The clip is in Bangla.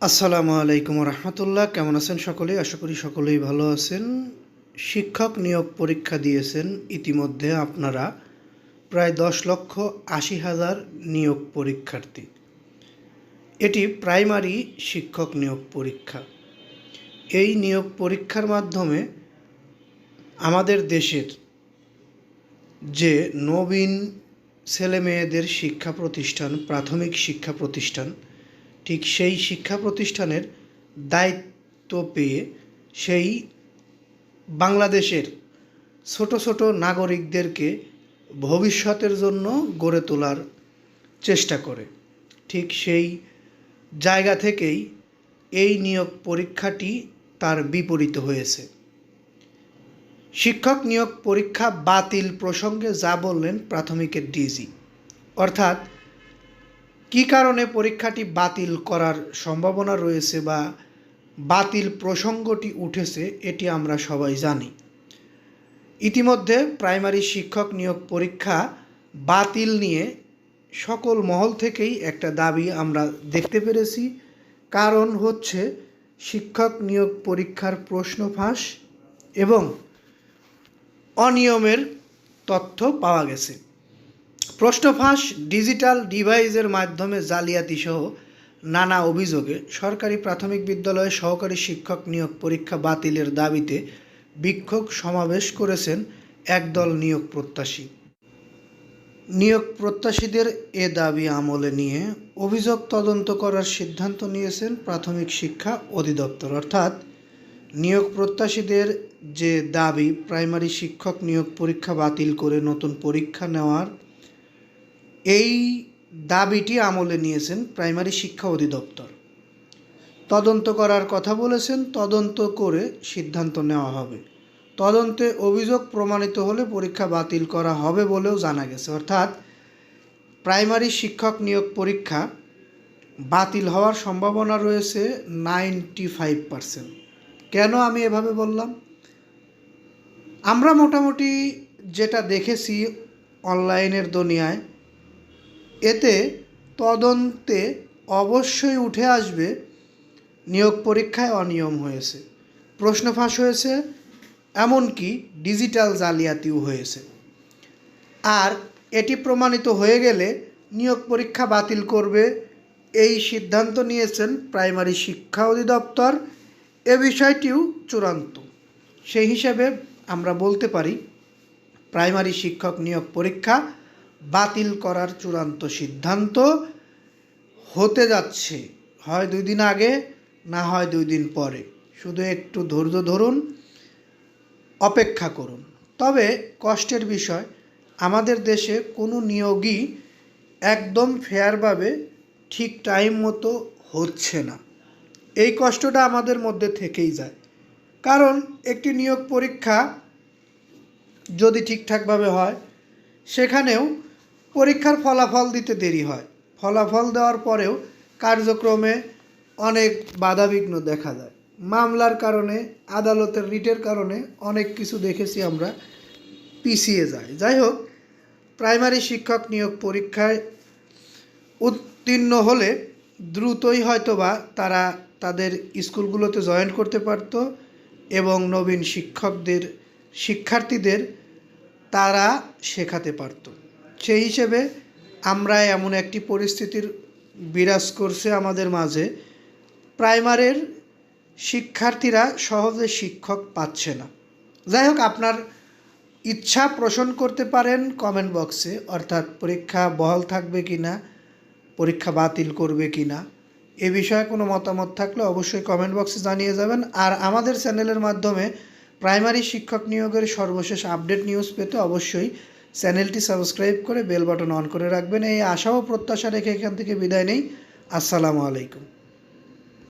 আসসালামু আলাইকুম রহমতুল্লাহ। কেমন আছেন সকলে? আশা করি সকলেই ভালো আছেন। শিক্ষক নিয়োগ পরীক্ষা দিয়েছেন ইতিমধ্যে আপনারা প্রায় 10,80,000 নিয়োগ পরীক্ষার্থী। এটি প্রাইমারি শিক্ষক নিয়োগ পরীক্ষা। এই নিয়োগ পরীক্ষার মাধ্যমে আমাদের দেশের যে নবীন ছেলেমেয়েদের শিক্ষা প্রতিষ্ঠান, প্রাথমিক শিক্ষা প্রতিষ্ঠান, ঠিক সেই শিক্ষা প্রতিষ্ঠানের দায়িত্ব পেয়ে সেই বাংলাদেশের ছোট ছোট নাগরিকদেরকে ভবিষ্যতের জন্য গড়ে তোলার চেষ্টা করে। ঠিক সেই জায়গা থেকেই এই নিয়োগ পরীক্ষাটি তার বিপরীত হয়েছে। শিক্ষক নিয়োগ পরীক্ষা বাতিল প্রসঙ্গে যা বললেন প্রাথমিকের ডিজি, অর্থাৎ কী কারণে পরীক্ষাটি বাতিল করার সম্ভাবনা রয়েছে বা বাতিল প্রসঙ্গটি উঠেছে এটি আমরা সবাই জানি। ইতিমধ্যে প্রাইমারি শিক্ষক নিয়োগ পরীক্ষা বাতিল নিয়ে সকল মহল থেকেই একটা দাবি আমরা দেখতে পেরেছি। কারণ হচ্ছে শিক্ষক নিয়োগ পরীক্ষার প্রশ্ন ফাঁস এবং অনিয়মের তথ্য পাওয়া গেছে। প্রশ্ন ফাঁস, ডিজিটাল ডিভাইসের মাধ্যমে জালিয়াতি সহ নানা অভিযোগে সরকারি প্রাথমিক বিদ্যালয়ে সহকারী শিক্ষক নিয়োগ পরীক্ষা বাতিলের দাবিতে বিক্ষোভ সমাবেশ করেছেন একদল নিয়োগ প্রত্যাশী। নিয়োগ প্রত্যাশীদের এ দাবি আমলে নিয়ে অভিযোগ তদন্ত করার সিদ্ধান্ত নিয়েছেন প্রাথমিক শিক্ষা অধিদপ্তর। অর্থাৎ নিয়োগ প্রত্যাশীদের যে দাবি প্রাইমারি শিক্ষক নিয়োগ পরীক্ষা বাতিল করে নতুন পরীক্ষা নেওয়ার, এই দাবিটি আমলে নিয়েছেন প্রাইমারি শিক্ষা অধিদপ্তর। তদন্ত করার কথা বলেছেন, তদন্ত করে সিদ্ধান্ত নেওয়া হবে। তদন্তে অভিযোগ প্রমাণিত হলে পরীক্ষা বাতিল করা হবে বলেও জানা গেছে। অর্থাৎ প্রাইমারি শিক্ষক নিয়োগ পরীক্ষা বাতিল হওয়ার সম্ভাবনা রয়েছে 95%। কেন আমি এভাবে বললাম? আমরা মোটামুটি যেটা দেখেছি অনলাইনের দুনিয়ায়, এতে তদন্তে অবশ্যই উঠে আসবে নিয়োগ পরীক্ষায় অনিয়ম হয়েছে, প্রশ্ন ফাঁস হয়েছে, এমনকি ডিজিটাল জালিয়াতিও হয়েছে। আর এটি প্রমাণিত হয়ে গেলে নিয়োগ পরীক্ষা বাতিল করবে এই সিদ্ধান্ত নিয়েছেন প্রাইমারি শিক্ষা অধিদপ্তর। এ বিষয়টিও চূড়ান্ত। সেই হিসেবে আমরা বলতে পারি প্রাইমারি শিক্ষক নিয়োগ পরীক্ষা বাতিল করার চূড়ান্ত সিদ্ধান্ত হতে যাচ্ছে। হয় 2 দিন আগে, না হয় 2 দিন পরে। শুধু একটু ধৈর্য ধরুন, অপেক্ষা করুন। তবে কষ্টের বিষয়, আমাদের দেশে কোনো নিয়োগই একদম ফেয়ারভাবে ঠিক টাইম মতো হচ্ছে না। এই কষ্টটা আমাদের মধ্যে থেকেই যায়। কারণ একটি নিয়োগ পরীক্ষা যদি ঠিকঠাকভাবে হয়, সেখানেও পরীক্ষার ফলাফল দিতে দেরি হয়। ফলাফল দেওয়ার পরেও কার্যক্রমে অনেক বাধাবিঘ্ন দেখা যায়। মামলার কারণে, আদালতের রিটের কারণে অনেক কিছু দেখেছি আমরা, পিছিয়ে যায়। যাই হোক, প্রাইমারি শিক্ষক নিয়োগ পরীক্ষায় উত্তীর্ণ হলে দ্রুতই হয়তোবা তারা তাদের স্কুলগুলোতে জয়েন করতে পারত এবং নবীন শিক্ষার্থীদের তারা শেখাতে পারত। সেই হিসেবে আমরা এমন একটি পরিস্থিতির বিরাজ করছে আমাদের মাঝে, প্রাইমারির শিক্ষার্থীরা সহজে শিক্ষক পাচ্ছে না। যাই হোক, আপনার ইচ্ছা পোষণ করতে পারেন কমেন্ট বক্সে, অর্থাৎ পরীক্ষা বহাল থাকবে কি না, পরীক্ষা বাতিল করবে কি না, এ বিষয়ে কোনো মতামত থাকলে অবশ্যই কমেন্ট বক্সে জানিয়ে যাবেন। আর আমাদের চ্যানেলের মাধ্যমে প্রাইমারি শিক্ষক নিয়োগের সর্বশেষ আপডেট নিউজ পেতে অবশ্যই চ্যানেলটি সাবস্ক্রাইব করে বেল বাটন অন করে রাখবেন। এই আশা ও প্রত্যাশা রেখে এখান থেকে বিদায় নেই। আসসালামু আলাইকুম।